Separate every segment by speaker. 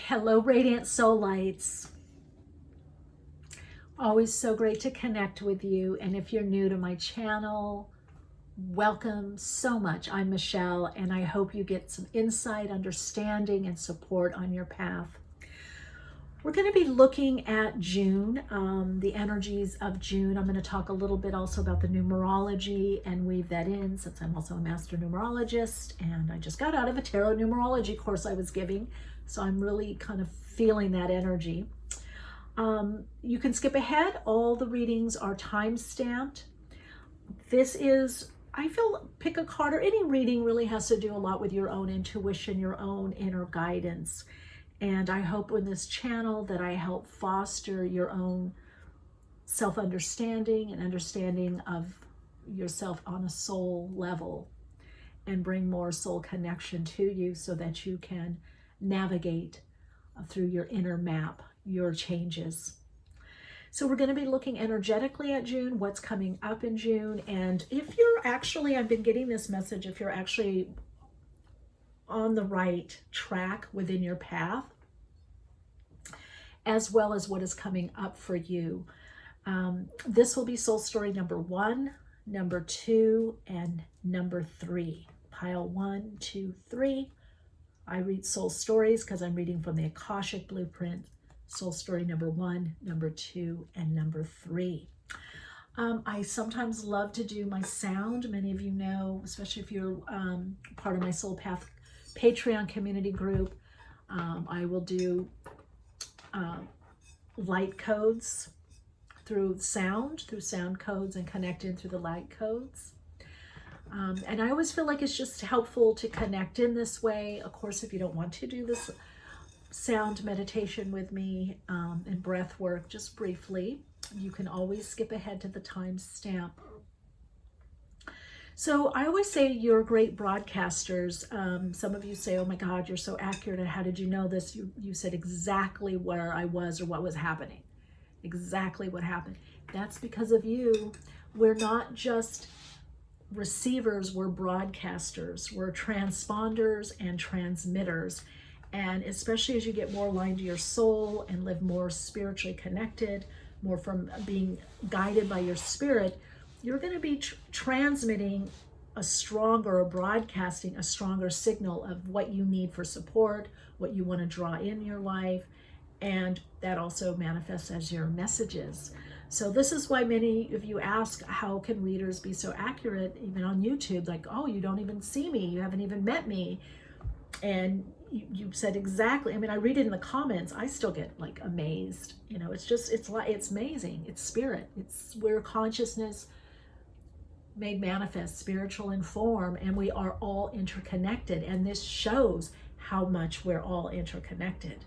Speaker 1: Hello, Radiant Soul Lights. Always so great to connect with you. And if you're new to my channel, welcome so much. I'm Michelle, and I hope you get some insight, understanding, and support on your path. We're going to be looking at June, the energies of June. I'm going to talk a little bit also about the numerology and weave that in, since I'm also a master numerologist, and I just got out of a tarot numerology course I was giving. So I'm really kind of feeling that energy. You can skip ahead. All the readings are time stamped. This is, I feel, pick a card, or any reading really has to do a lot with your own intuition, your own inner guidance. And I hope in this channel that I help foster your own self-understanding and understanding of yourself on a soul level, and bring more soul connection to you so that you can navigate through your inner map, your changes. So we're going to be looking energetically at June, what's coming up in June. And if you're actually, I've been getting this message, if you're actually on the right track within your path, as well as what is coming up for you. This will be soul story number 1, number 2, and number 3. Pile 1, 2, 3. I read soul stories because I'm reading from the Akashic blueprint. Soul story number 1, number 2, and number 3. I sometimes love to do my sound. Many of you know, especially if you're part of my Soul Path Patreon community group, I will do light codes through sound codes, and connect in through the light codes. And I always feel like it's just helpful to connect in this way. Of course, if you don't want to do this sound meditation with me and breath work, just briefly, you can always skip ahead to the timestamp. So I always say you're great broadcasters. Some of you say, oh my God, you're so accurate. And how did you know this? You said exactly where I was or what was happening. Exactly what happened. That's because of you. We're not just receivers, we're broadcasters. We're transponders and transmitters. And especially as you get more aligned to your soul and live more spiritually connected, more from being guided by your spirit, you're going to be transmitting broadcasting a stronger signal of what you need for support, what you want to draw in your life, and that also manifests as your messages. So this is why many of you ask, how can readers be so accurate, even on YouTube? Like, oh, you don't even see me, you haven't even met me. And you said exactly. I mean, I read it in the comments, I still get like amazed. You know, it's amazing. It's spirit. It's where consciousness made manifest, spiritual in form, and we are all interconnected. And this shows how much we're all interconnected.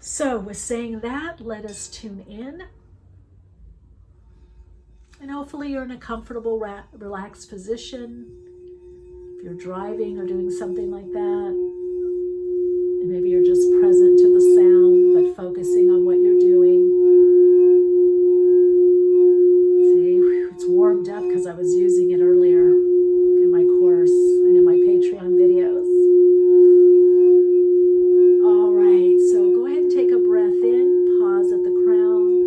Speaker 1: So with saying that, let us tune in. And hopefully you're in a comfortable, relaxed position. If you're driving or doing something like that, and maybe you're just present to the sound, but focusing on what you're doing. See, it's warmed up because I was using it earlier in my course and in my Patreon videos. All right, so go ahead and take a breath in, pause at the crown,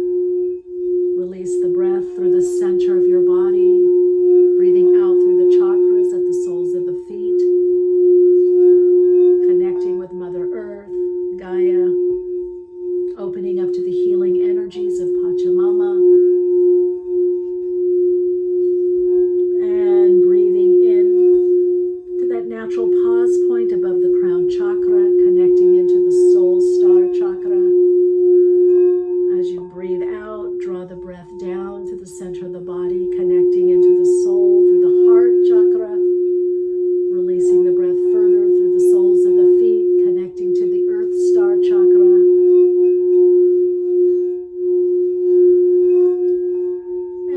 Speaker 1: release the breath through the center of your body, breathing out through the chakras at the soles of the feet, connecting with Mother Earth, Gaia, opening up to the healing energies of Pachamama, and breathing in to that natural pause point above the crown chakra, connecting into the soul star chakra. As you breathe out, draw the breath down to the center of the body, connecting into the soul through the heart chakra, releasing the breath further through the soles of the feet, connecting to the earth star chakra.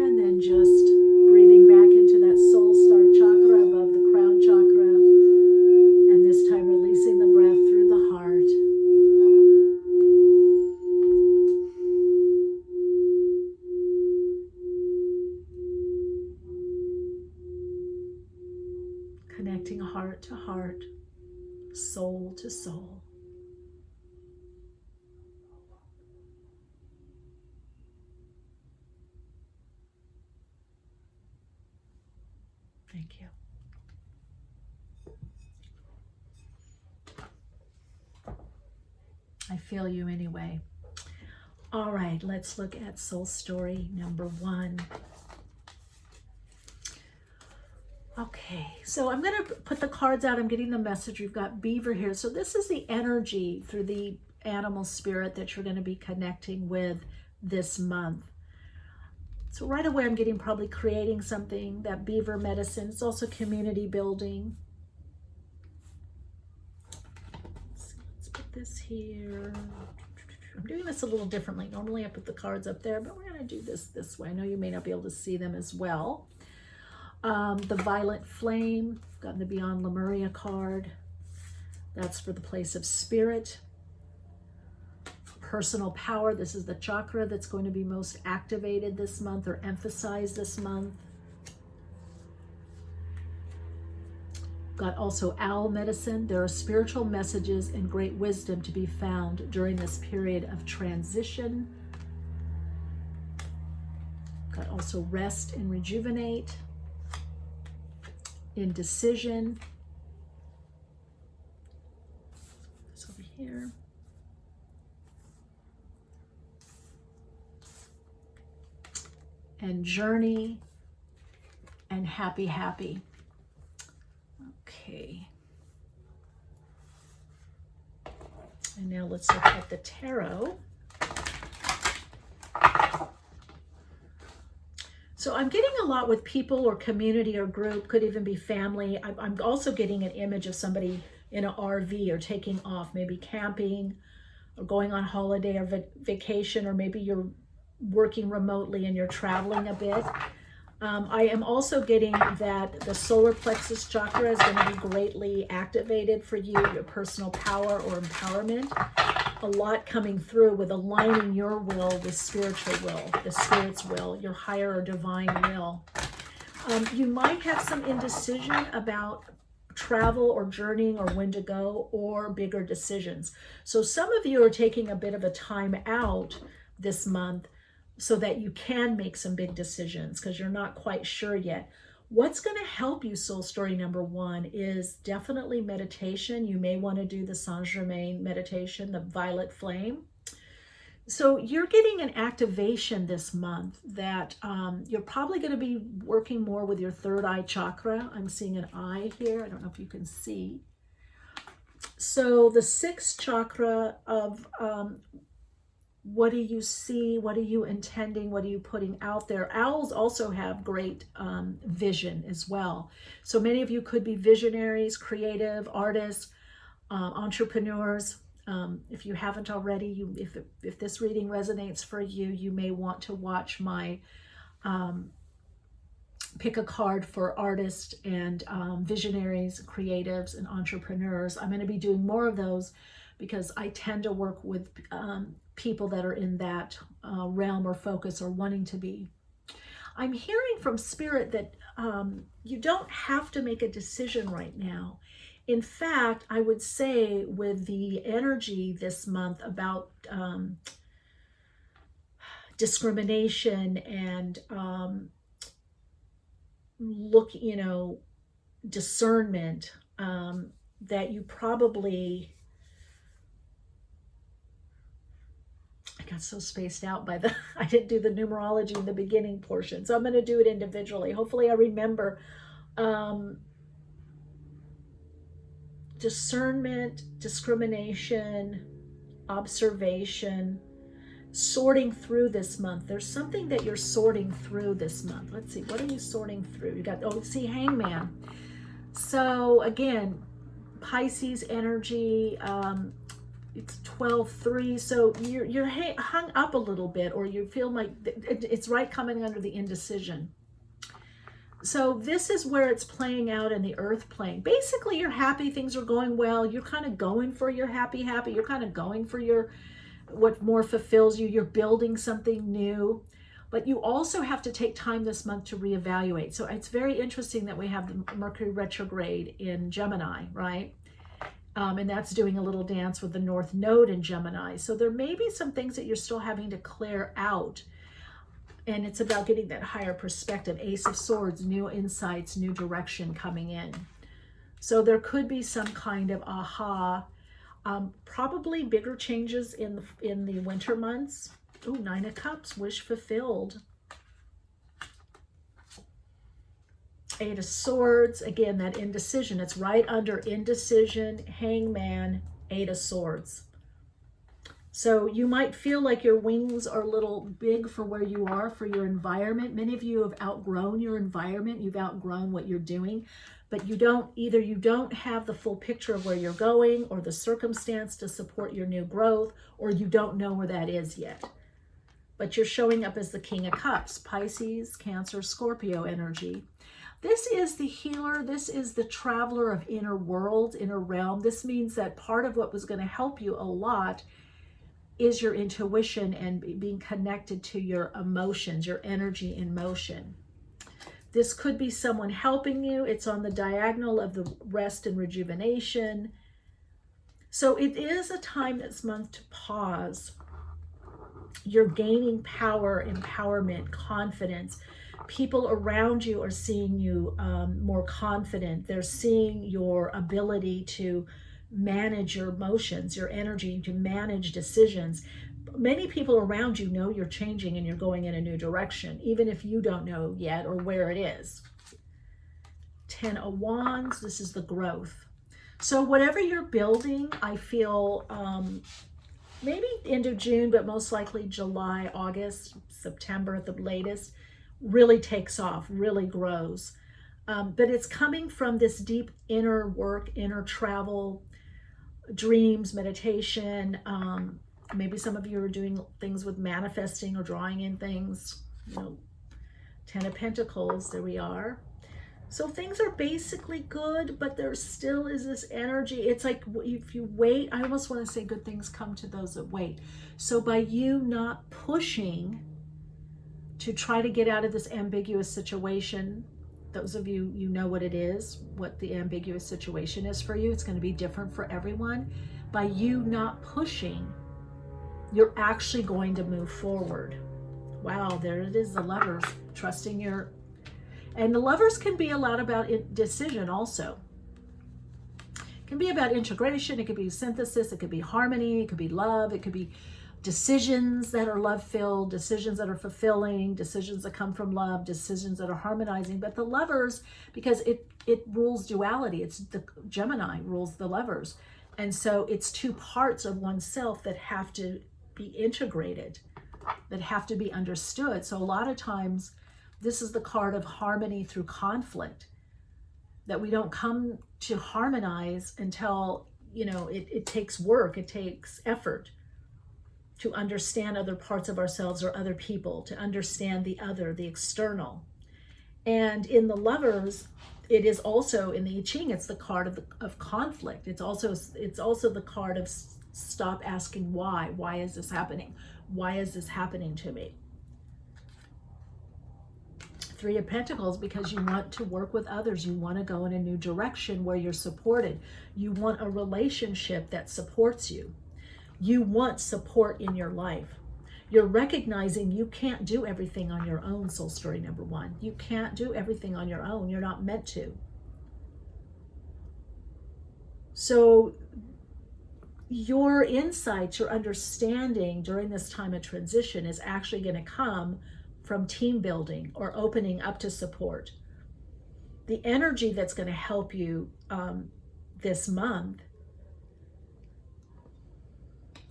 Speaker 1: And then just breathing back into that soul star chakra above the crown chakra, and this time releasing the breath through the heart. Connecting heart to heart, soul to soul. Thank you. I feel you anyway. All right, let's look at soul story number 1. Okay, so I'm going to put the cards out. I'm getting the message. We've got Beaver here. So this is the energy through the animal spirit that you're going to be connecting with this month. So right away, I'm getting probably creating something, that beaver medicine. It's also community building. Let's put this here. I'm doing this a little differently. Normally I put the cards up there, but we're going to do this way. I know you may not be able to see them as well. The Violet Flame, got the Beyond Lemuria card. That's for the place of spirit. Personal power, this is the chakra that's going to be most activated this month or emphasized this month. Got also owl medicine. There are spiritual messages and great wisdom to be found during this period of transition. Got also rest and rejuvenate. Indecision. This over here. And journey and happy. Okay. And now let's look at the tarot. So I'm getting a lot with people or community or group, could even be family. I'm also getting an image of somebody in an RV or taking off, maybe camping or going on holiday or vacation, or maybe you're working remotely and you're traveling a bit. I am also getting that the solar plexus chakra is going to be greatly activated for you, your personal power or empowerment. A lot coming through with aligning your will with spiritual will, the spirit's will, your higher or divine will. You might have some indecision about travel or journeying or when to go or bigger decisions. So some of you are taking a bit of a time out this month so that you can make some big decisions because you're not quite sure yet. What's going to help you, soul story number 1, is definitely meditation. You may want to do the Saint Germain meditation, the Violet Flame. So you're getting an activation this month that you're probably going to be working more with your third eye chakra. I'm seeing an eye here. I don't know if you can see. So the 6th chakra of what do you see? What are you intending? What are you putting out there? Owls also have great vision as well. So many of you could be visionaries, creative, artists, entrepreneurs. If you haven't already, if this reading resonates for you, you may want to watch my pick a card for artists and visionaries, creatives, and entrepreneurs. I'm going to be doing more of those because I tend to work with people that are in that realm or focus or wanting to be. I'm hearing from Spirit that you don't have to make a decision right now. In fact, I would say with the energy this month about discrimination and discernment, that you probably, I got so spaced out by I didn't do the numerology in the beginning portion. So I'm going to do it individually. Hopefully I remember discernment, discrimination, observation, sorting through this month. There's something that you're sorting through this month. Let's see, what are you sorting through? You got, see, Hangman. So again, Pisces energy, it's 12-3, so you're hung up a little bit, or you feel like it's right coming under the indecision. So this is where it's playing out in the earth plane. Basically, you're happy, things are going well, you're kind of going for your happy, you're kind of going for your what more fulfills you, you're building something new. But you also have to take time this month to reevaluate. So it's very interesting that we have the Mercury retrograde in Gemini, right? And that's doing a little dance with the North Node in Gemini. So there may be some things that you're still having to clear out. And it's about getting that higher perspective. Ace of Swords, new insights, new direction coming in. So there could be some kind of aha, probably bigger changes in the winter months. Ooh, Nine of Cups, wish fulfilled. Eight of Swords, again, that indecision. It's right under indecision, Hangman, Eight of Swords. So you might feel like your wings are a little big for where you are, for your environment. Many of you have outgrown your environment. You've outgrown what you're doing, but you don't have the full picture of where you're going or the circumstance to support your new growth, or you don't know where that is yet. But you're showing up as the King of Cups, Pisces, Cancer, Scorpio energy. This is the healer. This is the traveler of inner world, inner realm. This means that part of what was going to help you a lot is your intuition and being connected to your emotions, your energy in motion. This could be someone helping you. It's on the diagonal of the rest and rejuvenation. So it is a time this month to pause. You're gaining power, empowerment, confidence. People around you are seeing you more confident. They're seeing your ability to manage your emotions, your energy, to manage decisions. Many people around you know you're changing and you're going in a new direction, even if you don't know yet or where it is. 10 of Wands, this is the growth. So whatever you're building, I feel maybe end of June, but most likely July, August, September at the latest, really takes off, really grows. But it's coming from this deep inner work, inner travel, dreams, meditation. Maybe some of you are doing things with manifesting or drawing in things. 10 of Pentacles, there we are. So things are basically good, but there still is this energy. It's like if you wait, I almost want to say good things come to those that wait. So by you not pushing to try to get out of this ambiguous situation, those of you, you know what it is, what the ambiguous situation is for you. It's going to be different for everyone. By you not pushing, you're actually going to move forward. Wow, there it is, the Lovers, trusting your... And the Lovers can be a lot about decision also. It can be about integration, it could be synthesis, it could be harmony, it could be love, it could be decisions that are love-filled, decisions that are fulfilling, decisions that come from love, decisions that are harmonizing. But the Lovers, because it rules duality, it's the Gemini rules the Lovers. And so it's two parts of oneself that have to be integrated, that have to be understood. So a lot of times, this is the card of harmony through conflict, that we don't come to harmonize until, it takes work, it takes effort to understand other parts of ourselves or other people, to understand the other, the external. And in the Lovers, it is also, in the I Ching, it's the card of conflict. It's also the card of stop asking why. Why is this happening? Why is this happening to me? 3 of Pentacles, because you want to work with others. You want to go in a new direction where you're supported. You want a relationship that supports you. You want support in your life. You're recognizing you can't do everything on your own, soul story number 1. You can't do everything on your own. You're not meant to. So your insights, your understanding during this time of transition is actually going to come from team building or opening up to support. The energy that's going to help you this month,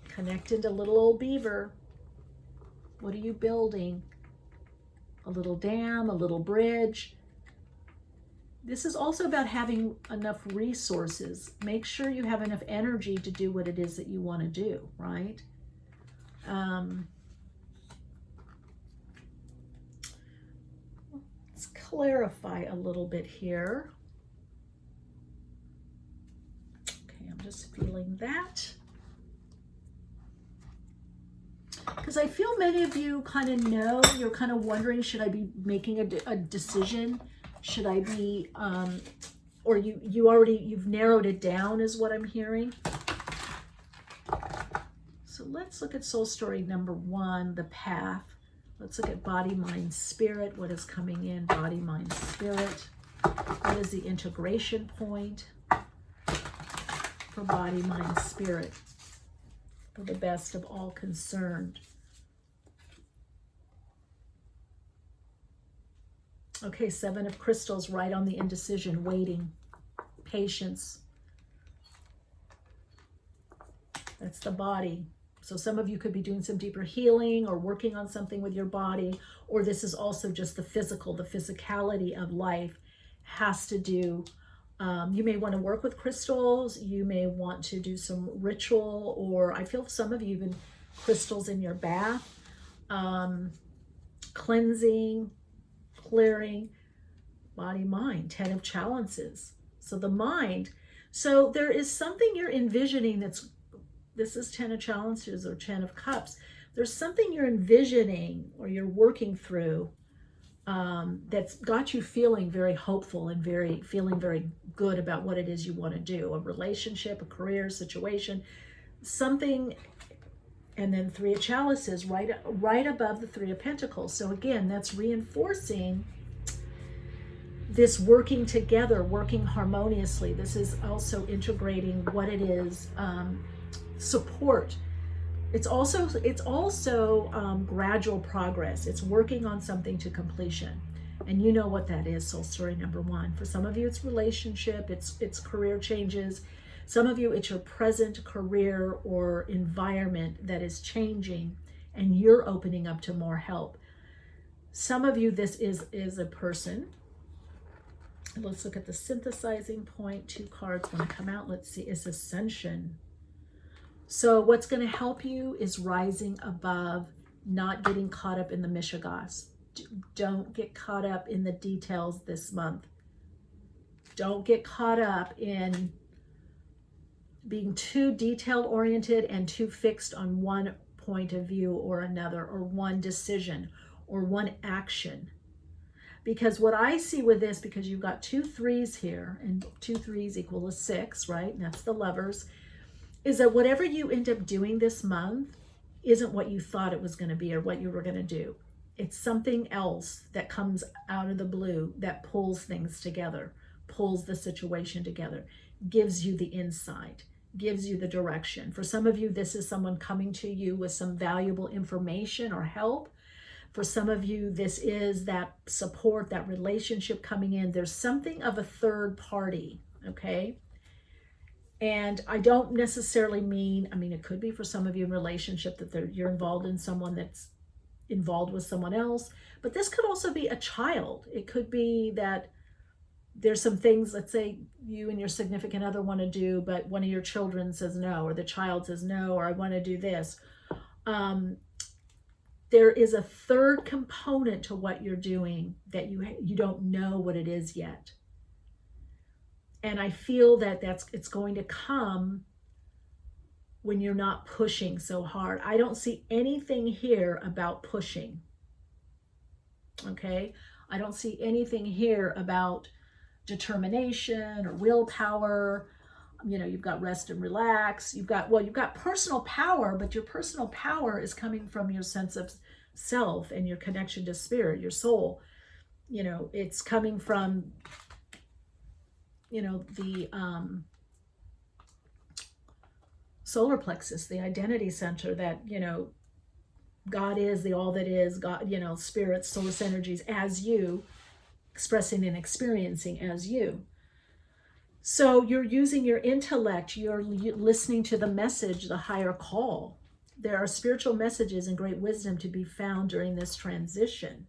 Speaker 1: connect into little old beaver. What are you building? A little dam, a little bridge. This is also about having enough resources. Make sure you have enough energy to do what it is that you want to do, right? Let's clarify a little bit here. Okay, I'm just feeling that. Because I feel many of you kind of know, you're kind of wondering, should I be making a decision? Should I be, or you've narrowed it down is what I'm hearing. So let's look at soul story number 1, the path. Let's look at body, mind, spirit. What is coming in? Body, mind, spirit. What is the integration point for body, mind, spirit? For the best of all concerned. Okay, 7 of crystals, right on the indecision, waiting, patience. That's the body. So some of you could be doing some deeper healing or working on something with your body, or this is also just the physical, the physicality of life has to do. You may want to work with crystals. You may want to do some ritual, or I feel some of you even crystals in your bath, cleansing, clearing, body, mind, 10 of chalices. So the mind, so there is something you're envisioning this is 10 of chalices or 10 of cups. There's something you're envisioning or you're working through that's got you feeling very hopeful and feeling very good about what it is you want to do. A relationship, a career, situation, something. And then 3 of chalices right above the 3 of pentacles. So again, that's reinforcing this working together, working harmoniously. This is also integrating what it is, support. It's also gradual progress. It's working on something to completion. And you know what that is, soul story number 1. For some of you, it's relationship, it's career changes. Some of you, it's your present career or environment that is changing and you're opening up to more help. Some of you, this is a person. Let's look at the synthesizing point. 2 cards want to come out. Let's see, it's ascension. So what's going to help you is rising above, not getting caught up in the mishigas. Don't get caught up in the details this month. Don't get caught up in being too detail oriented and too fixed on one point of view or another, or one decision or one action. Because what I see with this, because you've got 2 3s here, and 2 3s equal a 6, right? And that's the Lovers, is that whatever you end up doing this month isn't what you thought it was going to be or what you were going to do. It's something else that comes out of the blue that pulls things together, pulls the situation together, gives you the insight, gives you the direction. For some of you, this is someone coming to you with some valuable information or help. For some of you, this is that support, that relationship coming in. There's something of a third party, okay? And I don't necessarily mean, it could be for some of you in relationship that you're involved in someone that's involved with someone else, but this could also be a child. It could be that there's some things, let's say you and your significant other want to do, but one of your children says no, or the child says no, or I want to do this. There is a third component to what you're doing that you don't know what it is yet. And I feel that it's going to come when you're not pushing so hard. I don't see anything here about pushing. Okay? I don't see anything here about determination or willpower. You've got rest and relax. You've got personal power, but your personal power is coming from your sense of self and your connection to spirit, your soul. It's coming from, the solar plexus, the identity center that, God is the all that is, God, spirit, source energies as you, expressing and experiencing as you. So you're using your intellect, you're listening to the message, the higher call. There are spiritual messages and great wisdom to be found during this transition.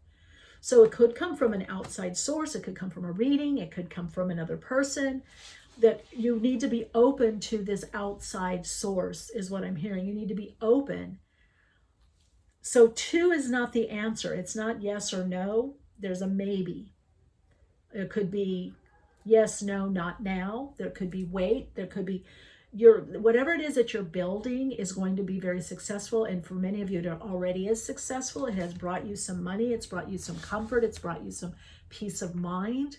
Speaker 1: So it could come from an outside source, it could come from a reading, it could come from another person, that you need to be open to this outside source is what I'm hearing. You need to be open. So 2 is not the answer. It's not yes or no. There's a maybe. It could be yes, no, not now. There could be wait. There could be whatever it is that you're building is going to be very successful. And for many of you, it already is successful. It has brought you some money. It's brought you some comfort. It's brought you some peace of mind.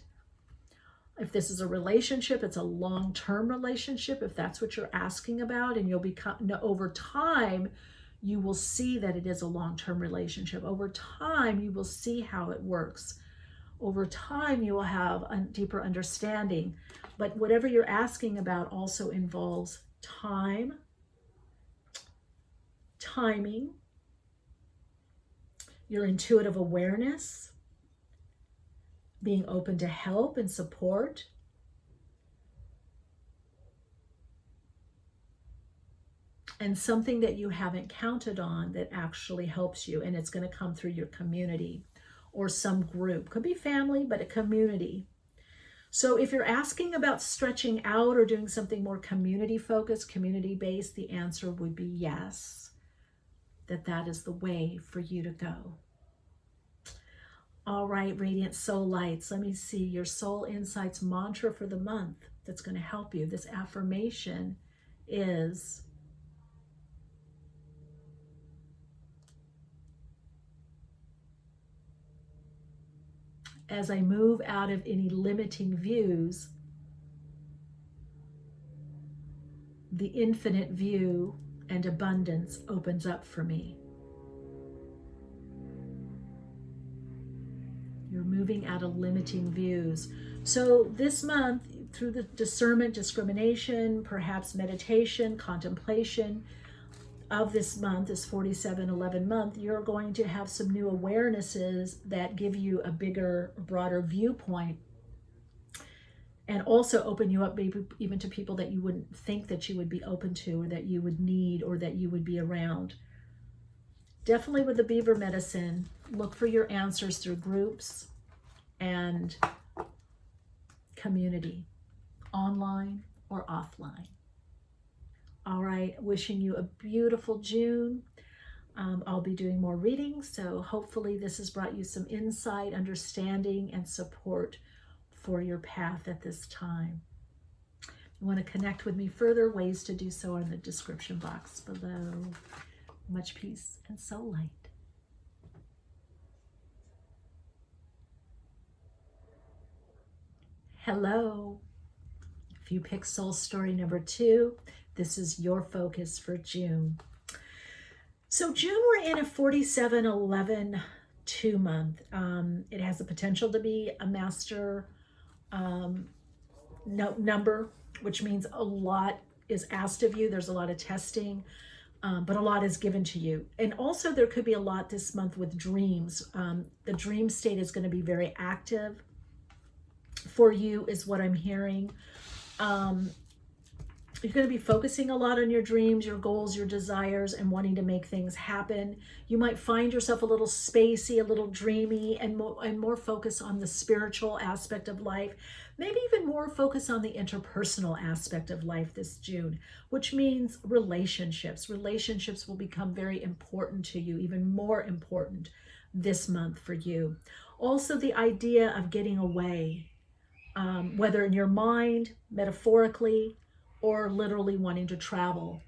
Speaker 1: If this is a relationship, it's a long-term relationship. If that's what you're asking about, and you'll become, over time, you will see that it is a long-term relationship. Over time, you will see how it works. Over time, you will have a deeper understanding. But whatever you're asking about also involves time, timing, your intuitive awareness, being open to help and support, and something that you haven't counted on that actually helps you, and it's going to come through your community or some group. Could be family, but a community. So if you're asking about stretching out or doing something more community focused, community based, the answer would be yes, that is the way for you to go. All right, Radiant Soul Lights, let me see your Soul Insights mantra for the month that's going to help you. This affirmation is, as I move out of any limiting views, the infinite view and abundance opens up for me. You're moving out of limiting views. So this month, through the discernment, discrimination, perhaps meditation, contemplation of this month, this 4711 month, you're going to have some new awarenesses that give you a bigger, broader viewpoint, and also open you up maybe even to people that you wouldn't think that you would be open to, or that you would need, or that you would be around. Definitely with the beaver medicine, look for your answers through groups and community, online or offline. All right, wishing you a beautiful June. I'll be doing more readings, so hopefully this has brought you some insight, understanding, and support for your path at this time. If you want to connect with me further, ways to do so are in the description box below. Much peace and soul light. Hello. If you pick soul story number 2, this is your focus for June. So June, we're in a 4711 2-month. It has the potential to be a master number, which means a lot is asked of you. There's a lot of testing, but a lot is given to you. And also there could be a lot this month with dreams. The dream state is going to be very active for you, is what I'm hearing. You're going to be focusing a lot on your dreams, your goals, your desires, and wanting to make things happen. You might find yourself a little spacey, a little dreamy, and more focus on the spiritual aspect of life. Maybe even more focus on the interpersonal aspect of life this June, which means relationships. Relationships will become very important to you, even more important this month for you. Also, the idea of getting away, whether in your mind, metaphorically, or literally wanting to travel.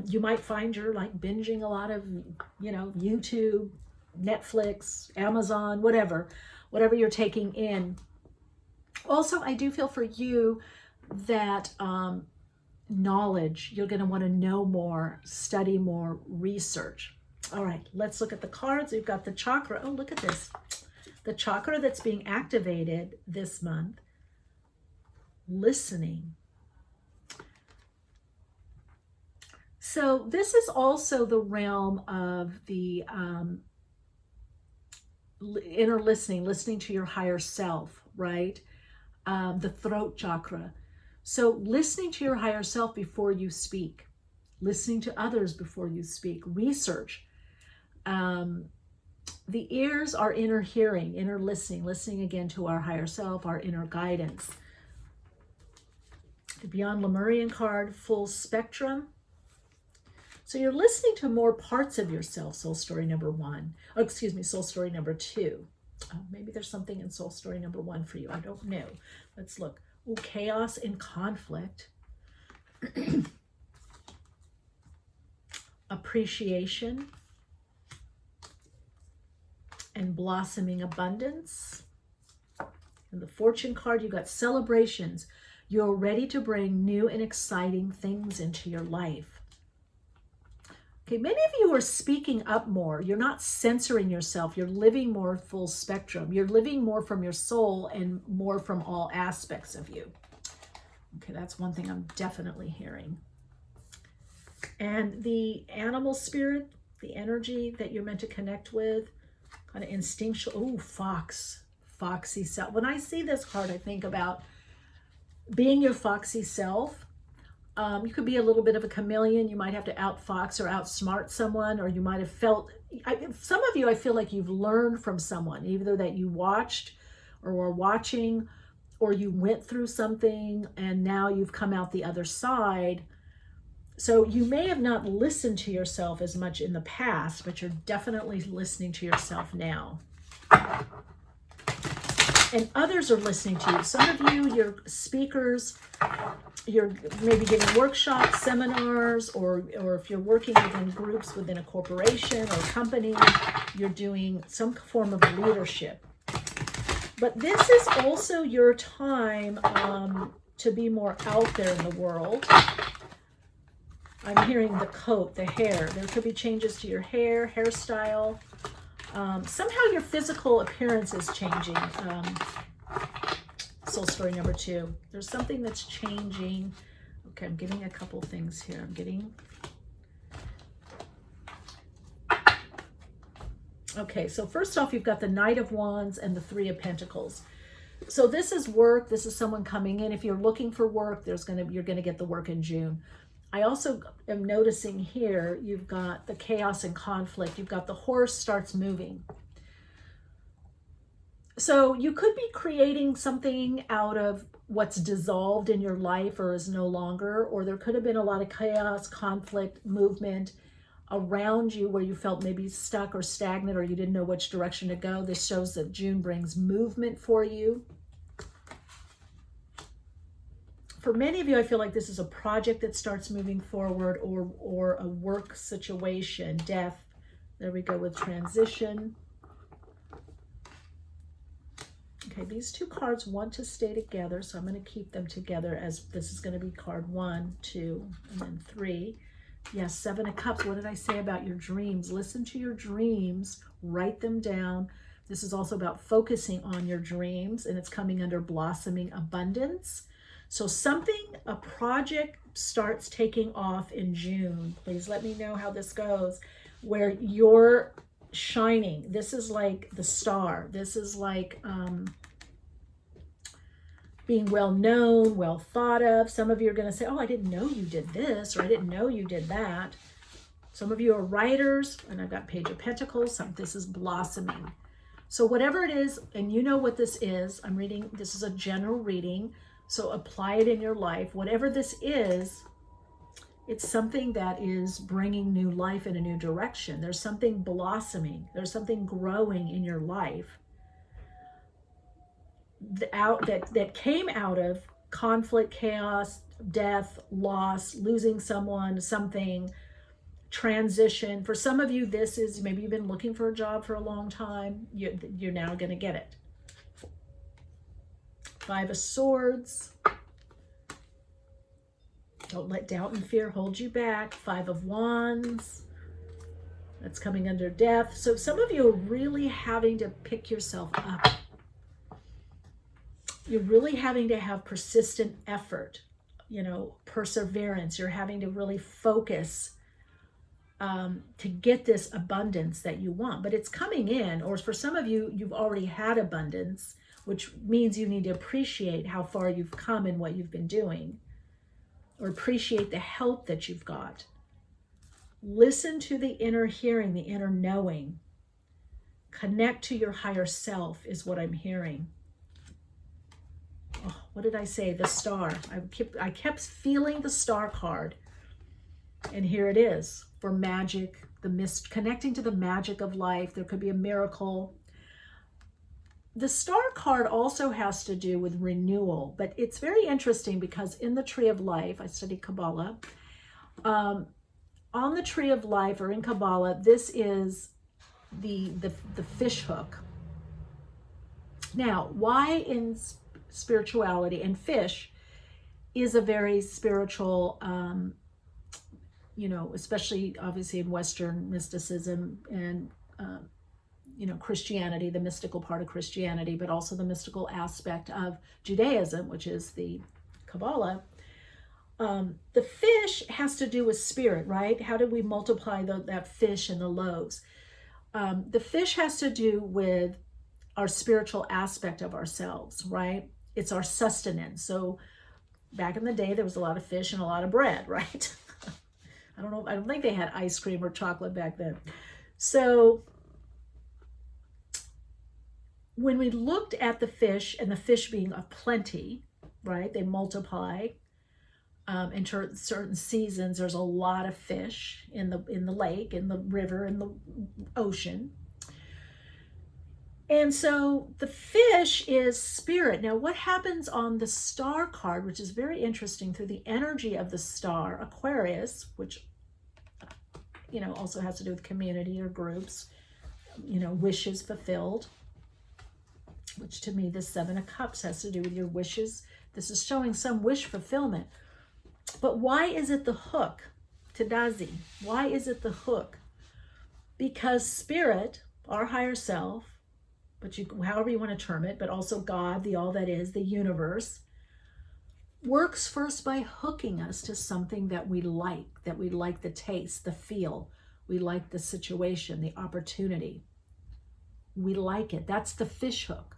Speaker 1: You might find you're like binging a lot of, YouTube, Netflix, Amazon, whatever you're taking in. Also, I do feel for you that knowledge, you're going to want to know more, study more, research. All right, let's look at the cards. We've got the chakra. Oh, look at this. The chakra that's being activated this month. Listening. So this is also the realm of the inner listening to your higher self, right? The throat chakra. So listening to your higher self before you speak, listening to others before you speak, research. The ears are inner hearing, inner listening again to our higher self, our inner guidance. The Beyond Lemurian card, full spectrum. So you're listening to more parts of yourself, soul story number 1. Oh, excuse me, soul story number 2. Oh, maybe there's something in soul story number 1 for you. I don't know. Let's look. Ooh, chaos and conflict. Appreciation and blossoming abundance. And the fortune card, you got celebrations. You're ready to bring new and exciting things into your life. Okay, many of you are speaking up more. You're not censoring yourself. You're living more full spectrum. You're living more from your soul and more from all aspects of you. Okay, that's one thing I'm definitely hearing. And the animal spirit, the energy that you're meant to connect with, kind of instinctual. Oh, fox, foxy self. When I see this card, I think about being your foxy self. You could be a little bit of a chameleon. You might have to outfox or outsmart someone, or you might have felt, some of you, I feel like you've learned from someone, either that you watched or were watching, or you went through something and now you've come out the other side. So you may have not listened to yourself as much in the past, but you're definitely listening to yourself now. And others are listening to you. Some of you, you're speakers, you're maybe giving workshops, seminars, or if you're working within groups within a corporation or company, you're doing some form of leadership. But this is also your time to be more out there in the world. I'm hearing the coat, the hair. There could be changes to your hair, hairstyle. Somehow your physical appearance is changing. Soul story number 2. There's something that's changing. Okay, I'm getting a couple things here. Okay, so first off, you've got the Knight of Wands and the Three of Pentacles. So this is work. This is someone coming in. If you're looking for work, you're gonna get the work in June. I also am noticing here, you've got the chaos and conflict. You've got the horse starts moving. So you could be creating something out of what's dissolved in your life or is no longer, or there could have been a lot of chaos, conflict, movement around you where you felt maybe stuck or stagnant, or you didn't know which direction to go. This shows that June brings movement for you. For many of you, I feel like this is a project that starts moving forward, or a work situation, death. There we go with transition. Okay, these two cards want to stay together, so I'm going to keep them together, as this is going to be card 1, 2, and then 3. Yes, 7 of Cups. What did I say about your dreams? Listen to your dreams, write them down. This is also about focusing on your dreams, and it's coming under blossoming abundance. So a project starts taking off in June. Please let me know how this goes, where you're shining. This is like the star. This is like being well known, well thought of. Some of you are going to say, oh, I didn't know you did this, or I didn't know you did that. Some of you are writers, and I've got Page of Pentacles. This is blossoming. So whatever it is, and you know what this is, I'm reading, this is a general reading. So apply it in your life. Whatever this is, it's something that is bringing new life in a new direction. There's something blossoming. There's something growing in your life that came out of conflict, chaos, death, loss, losing someone, something, transition. For some of you, this is, maybe you've been looking for a job for a long time. You're now going to get it. 5 of Swords. Don't let doubt and fear hold you back. 5 of Wands. That's coming under death. So some of you are really having to pick yourself up. You're really having to have persistent effort, perseverance. You're having to really focus to get this abundance that you want. But it's coming in, or for some of you, you've already had abundance, which means you need to appreciate how far you've come and what you've been doing, or appreciate the help that you've got. Listen to the inner hearing, the inner knowing. Connect to your higher self is what I'm hearing. Oh, what did I say? The star. I kept feeling the star card. And here it is for magic, the mist, connecting to the magic of life. There could be a miracle. The star card also has to do with renewal, but it's very interesting because in the Tree of Life, I study Kabbalah, on the Tree of Life, or in Kabbalah, this is the fish hook. Now, why in spirituality, and fish is a very spiritual especially obviously in Western mysticism and, Christianity, the mystical part of Christianity, but also the mystical aspect of Judaism, which is the Kabbalah. The fish has to do with spirit, right? How did we multiply that fish and the loaves? The fish has to do with our spiritual aspect of ourselves, right? It's our sustenance. So back in the day, there was a lot of fish and a lot of bread, right? I don't think they had ice cream or chocolate back then. So when we looked at the fish, and the fish being of plenty, right? They multiply. In certain seasons, there's a lot of fish in the lake, in the river, in the ocean. And so the fish is spirit. Now, what happens on the star card, which is very interesting, through the energy of the star, Aquarius, which, also has to do with community or groups, wishes fulfilled, which to me, the Seven of Cups has to do with your wishes. This is showing some wish fulfillment. But why is it the hook? Tadazi. Why is it the hook? Because spirit, our higher self, but however you want to term it, but also God, the all that is, the universe, works first by hooking us to something that we like the taste, the feel, we like the situation, the opportunity. We like it. That's the fish hook,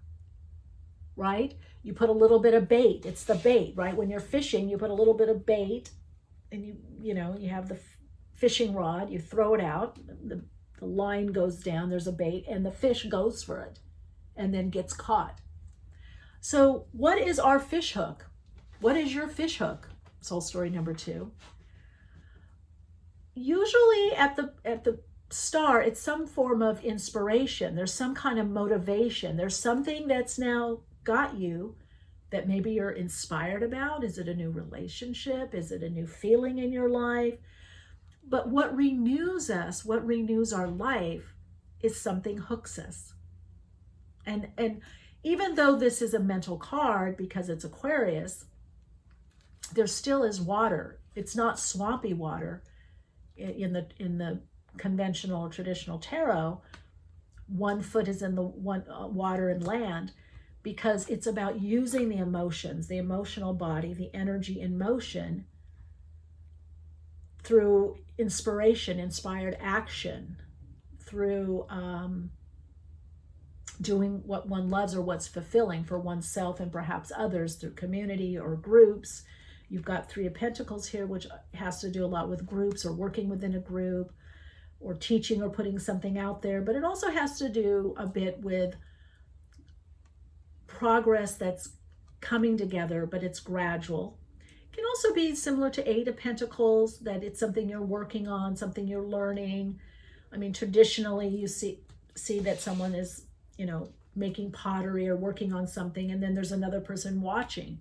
Speaker 1: right? You put a little bit of bait. It's the bait, right? When you're fishing, you put a little bit of bait, and you have the fishing rod, you throw it out, the line goes down, there's a bait, and the fish goes for it and then gets caught. So what is our fish hook? What is your fish hook? Soul story number 2. Usually at the star, it's some form of inspiration. There's some kind of motivation. There's something that's now got you that maybe you're inspired about. Is it a new relationship? Is it a new feeling in your life? But what renews us, what renews our life, is something hooks us. And even though this is a mental card because it's Aquarius, there still is water. It's not swampy water in the conventional or traditional tarot. 1 foot is in the water and land, because it's about using the emotions, the emotional body, the energy in motion through inspiration, inspired action, through doing what one loves or what's fulfilling for oneself and perhaps others, through community or groups. You've got 3 of Pentacles here, which has to do a lot with groups or working within a group or teaching or putting something out there. But it also has to do a bit with progress that's coming together, but it's gradual. It can also be similar to 8 of Pentacles, that it's something you're working on, something you're learning. I mean, traditionally you see that someone is, making pottery or working on something, and then there's another person watching.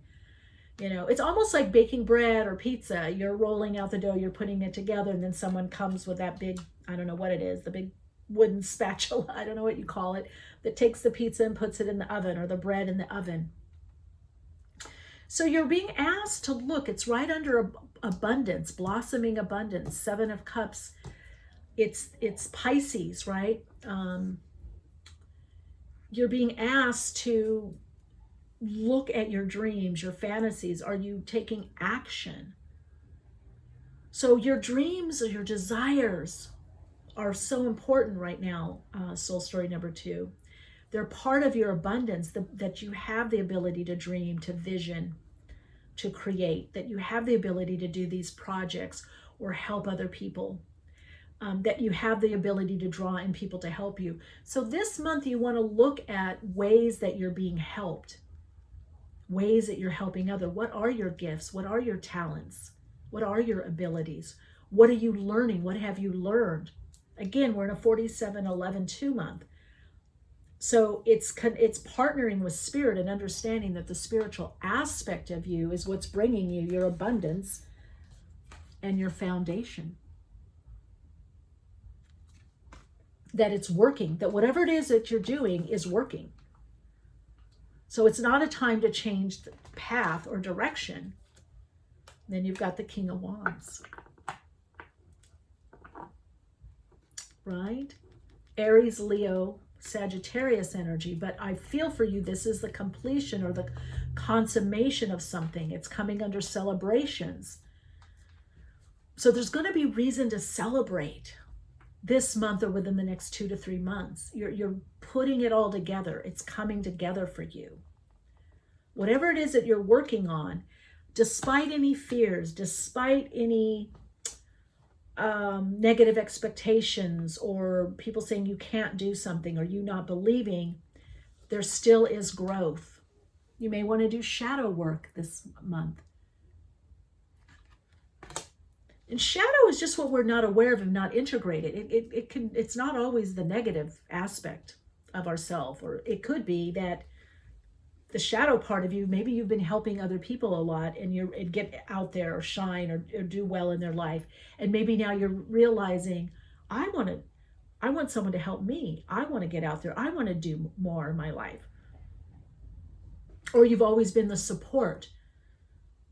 Speaker 1: It's almost like baking bread or pizza. You're rolling out the dough, you're putting it together, and then someone comes with that big, I don't know what it is, the big wooden spatula, I don't know what you call it, that takes the pizza and puts it in the oven, or the bread in the oven. So you're being asked to look. It's right under abundance, blossoming abundance, 7 of Cups. It's Pisces, right? You're being asked to look at your dreams, your fantasies. Are you taking action? So your dreams or your desires are so important right now, soul story number 2. They're part of your abundance, that you have the ability to dream, to vision, to create, that you have the ability to do these projects or help other people, that you have the ability to draw in people to help you. So this month you want to look at ways that you're being helped, ways that you're helping others. What are your gifts? What are your talents? What are your abilities? What are you learning? What have you learned? Again, we're in a 47-11-2 month. So it's partnering with spirit and understanding that the spiritual aspect of you is what's bringing you your abundance and your foundation. That it's working, that whatever it is that you're doing is working. So it's not a time to change the path or direction. Then you've got the King of Wands. right? Aries, Leo, Sagittarius energy, but I feel for you, this is the completion or the consummation of something. It's coming under celebrations. So there's going to be reason to celebrate this month or within the next 2 to 3 months. You're putting it all together. It's coming together for you. Whatever it is that you're working on, despite any fears, despite any negative expectations or people saying you can't do something or you not believing, there still is growth. You may want to do shadow work this month. And shadow is just what we're not aware of and not integrated. It's not always the negative aspect of ourself, or it could be that the shadow part of you, maybe you've been helping other people a lot and get out there or shine or do well in their life. And maybe now you're realizing, I want someone to help me. I want to get out there. I want to do more in my life. Or you've always been the support,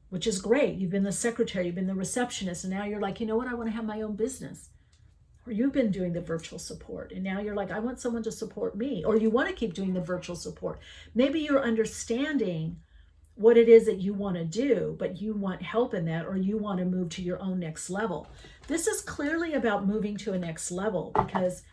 Speaker 1: which is great. You've been the secretary, you've been the receptionist, and now you're like, you know what, I want to have my own business. Or you've been doing the virtual support, and now you're like, I want someone to support me. Or you want to keep doing the virtual support. Maybe you're understanding what it is that you want to do, but you want help in that, or you want to move to your own next level. This is clearly about moving to a next level because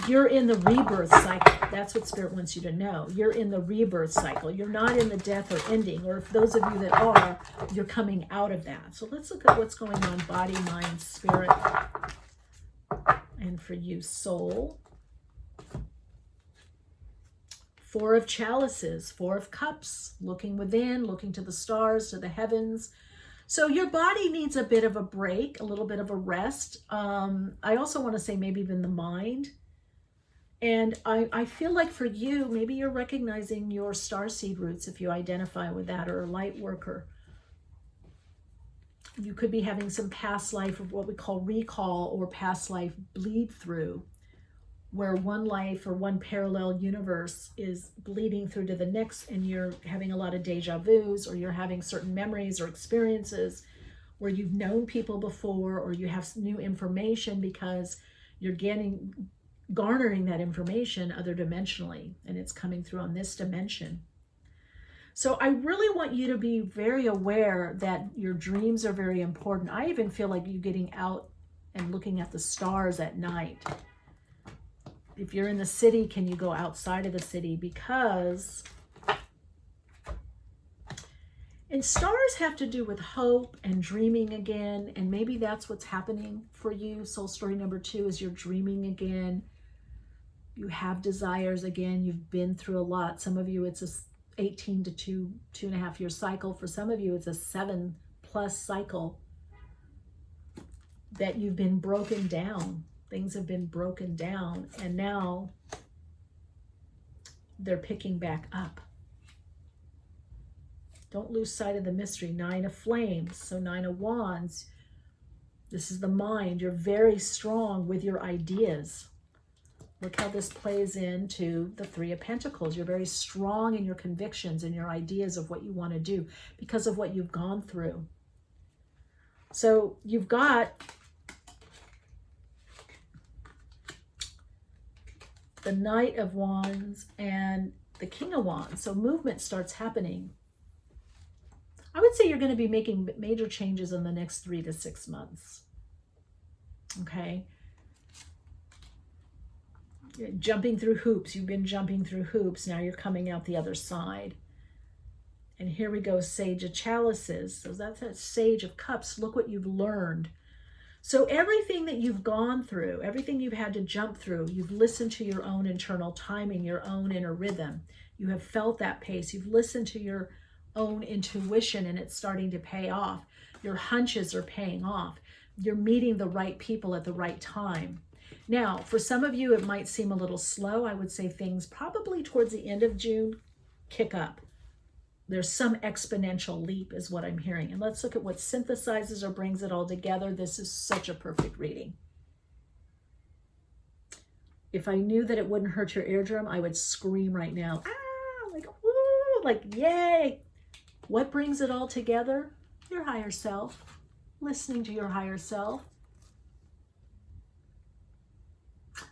Speaker 1: you're in the rebirth cycle. That's what Spirit wants you to know. You're in the rebirth cycle. You're not in the death or ending, or if those of you that are, you're coming out of that. So let's look at what's going on, body, mind, spirit, and for you, soul. 4 of chalices, 4 of cups, looking within, looking to the stars, to the heavens. So your body needs a bit of a break, a little bit of a rest. I also want to say maybe even the mind. And I feel like for you, maybe you're recognizing your starseed roots if you identify with that, or a light worker. You could be having some past life of what we call recall or past life bleed through, where one life or one parallel universe is bleeding through to the next, and you're having a lot of deja vus, or you're having certain memories or experiences where you've known people before, or you have new information because you're garnering that information other dimensionally, and it's coming through on this dimension. So I really want you to be very aware that your dreams are very important. I even feel like you getting out and looking at the stars at night. If you're in the city, can you go outside of the city? Because, and stars have to do with hope and dreaming again, and maybe that's what's happening for you. Soul story number 2 is you're dreaming again. You have desires again. You've been through a lot. Some of you, it's a 18 to 2.5 year cycle. For some of you, it's a 7+ cycle that you've been broken down. Things have been broken down, and now they're picking back up. Don't lose sight of the mystery. 9 of flames, so 9 of wands. This is the mind. You're very strong with your ideas. Look how this plays into the 3 of Pentacles. You're very strong in your convictions and your ideas of what you want to do because of what you've gone through. So you've got the Knight of Wands and the King of Wands. So movement starts happening. I would say you're going to be making major changes in the next 3 to 6 months. Okay. Jumping through hoops. You've been jumping through hoops. Now you're coming out the other side. And here we go, Sage of Chalices. So that's that Sage of Cups. Look what you've learned. So everything that you've gone through, everything you've had to jump through, you've listened to your own internal timing, your own inner rhythm. You have felt that pace. You've listened to your own intuition, and it's starting to pay off. Your hunches are paying off. You're meeting the right people at the right time. Now, for some of you, it might seem a little slow. I would say things probably towards the end of June kick up. There's some exponential leap is what I'm hearing. And let's look at what synthesizes or brings it all together. This is such a perfect reading. If I knew that it wouldn't hurt your eardrum, I would scream right now. Ah, like, woo, like, yay. What brings it all together? Your higher self. Listening to your higher self.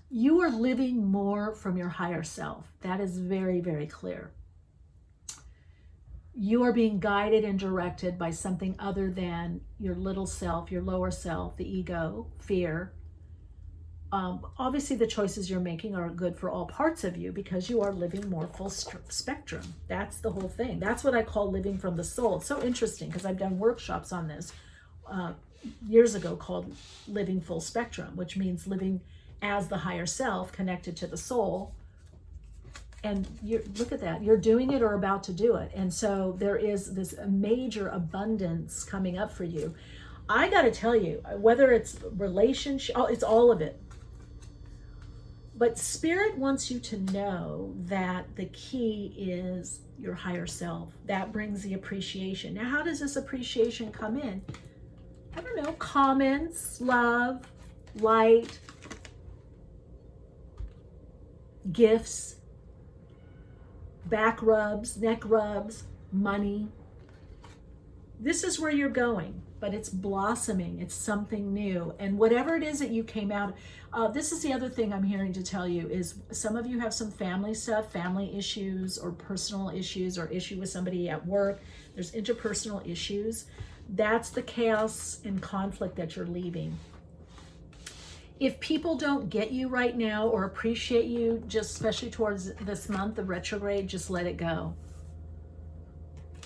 Speaker 1: You are living more from your higher self. That is very, very clear. You are being guided and directed by something other than your little self, your lower self, the ego, fear. Obviously, the choices you're making are good for all parts of you because you are living more full spectrum. That's the whole thing. That's what I call living from the soul. It's so interesting because I've done workshops on this years ago called living full spectrum, which means living as the higher self connected to the soul. And you look at that, you're doing it or about to do it. And so there is this major abundance coming up for you. I got to tell you, whether it's relationship, it's all of it. But Spirit wants you to know that the key is your higher self. That brings the appreciation. Now, how does this appreciation come in? I don't know, comments, love, light, gifts, back rubs, neck rubs, money. This is where you're going, but it's blossoming. It's something new. And whatever it is that you came out, this is the other thing I'm hearing to tell you is some of you have some family stuff, family issues or personal issues or issue with somebody at work. There's interpersonal issues. That's the chaos and conflict that you're leaving. If people don't get you right now or appreciate you, just especially towards this month of retrograde, just let it go.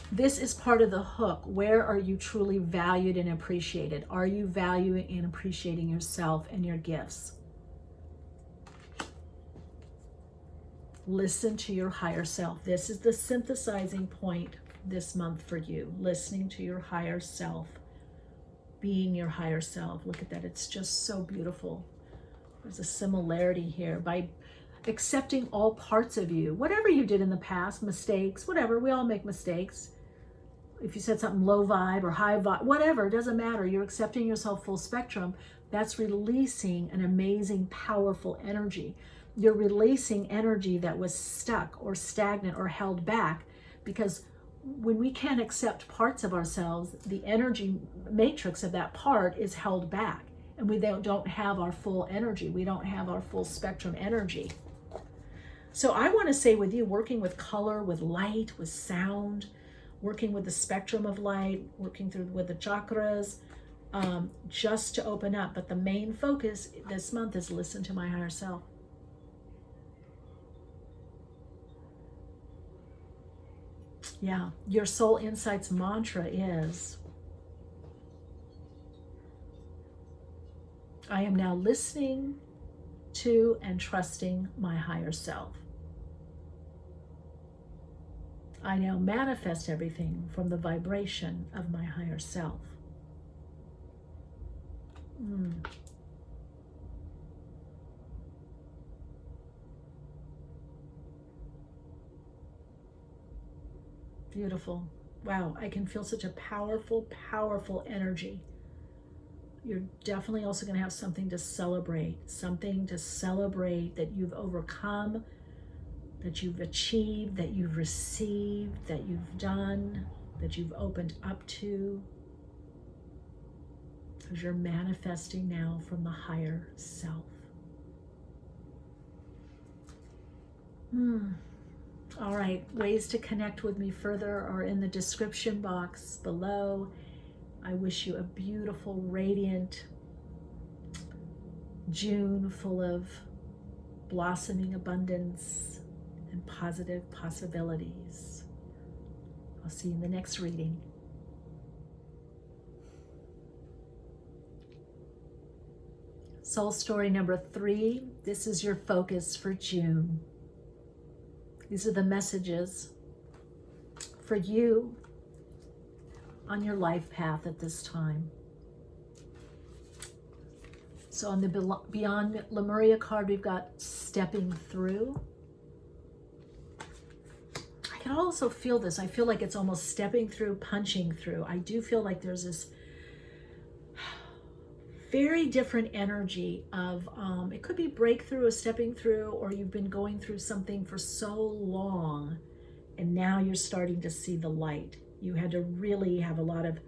Speaker 1: This is part of the hook. Where are you truly valued and appreciated? Are you valuing and appreciating yourself and your gifts? Listen to your higher self. This is the synthesizing point this month for you. Listening to your higher self. Being your higher self. Look at that. It's just so beautiful. There's a similarity here. By accepting all parts of you, whatever you did in the past, mistakes, whatever, we all make mistakes. If you said something low vibe or high vibe, whatever, it doesn't matter. You're accepting yourself full spectrum. That's releasing an amazing, powerful energy. You're releasing energy that was stuck or stagnant or held back, because when we can't accept parts of ourselves, the energy matrix of that part is held back, and we don't have our full energy. We don't have our full spectrum energy. So I want to say with you, working with color, with light, with sound, working with the spectrum of light, working through with the chakras, just to open up. But the main focus this month is listen to my higher self. Yeah, your Soul Insights mantra is, I am now listening to and trusting my higher self. I now manifest everything from the vibration of my higher self. Beautiful. Wow, I can feel such a powerful, powerful energy. You're definitely also going to have something to celebrate that you've overcome, that you've achieved, that you've received, that you've done, that you've opened up to, because you're manifesting now from the higher self. All right, ways to connect with me further are in the description box below. I wish you a beautiful, radiant June full of blossoming abundance and positive possibilities. I'll see you in the next reading. Soul story number 3. This is your focus for June. These are the messages for you on your life path at this time. So on the Beyond Lemuria card, we've got stepping through. I can also feel this. I feel like it's almost stepping through, punching through. I do feel like there's this very different energy of, it could be breakthrough or stepping through, or you've been going through something for so long and now you're starting to see the light. You had to really have a lot of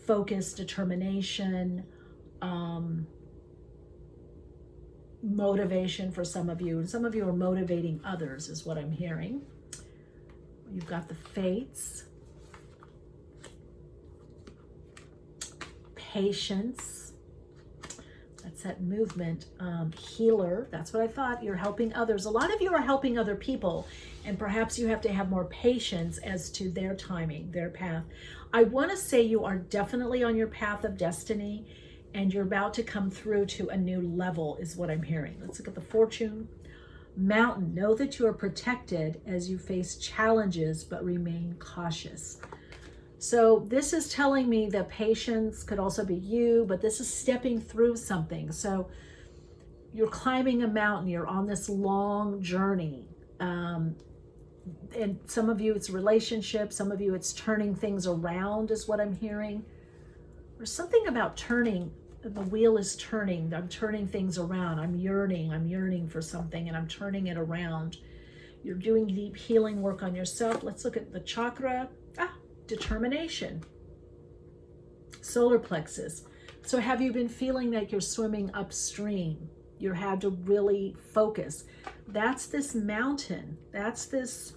Speaker 1: focus, determination, motivation for some of you, and some of you are motivating others is what I'm hearing. You've got the Fates, Patience, that's that movement, Healer, that's what I thought. You're helping others. A lot of you are helping other people, and perhaps you have to have more patience as to their timing, their path. I want to say you are definitely on your path of destiny, and you're about to come through to a new level is what I'm hearing. Let's look at the Fortune. Mountain, know that you are protected as you face challenges, but remain cautious. So this is telling me that patience could also be you, but this is stepping through something. So you're climbing a mountain, you're on this long journey. And some of you it's relationships, some of you it's turning things around is what I'm hearing. There's something about turning, the wheel is turning, I'm turning things around, I'm yearning for something and I'm turning it around. You're doing deep healing work on yourself. Let's look at the chakra. Determination, solar plexus. So have you been feeling like you're swimming upstream? You had to really focus. That's this mountain. That's this,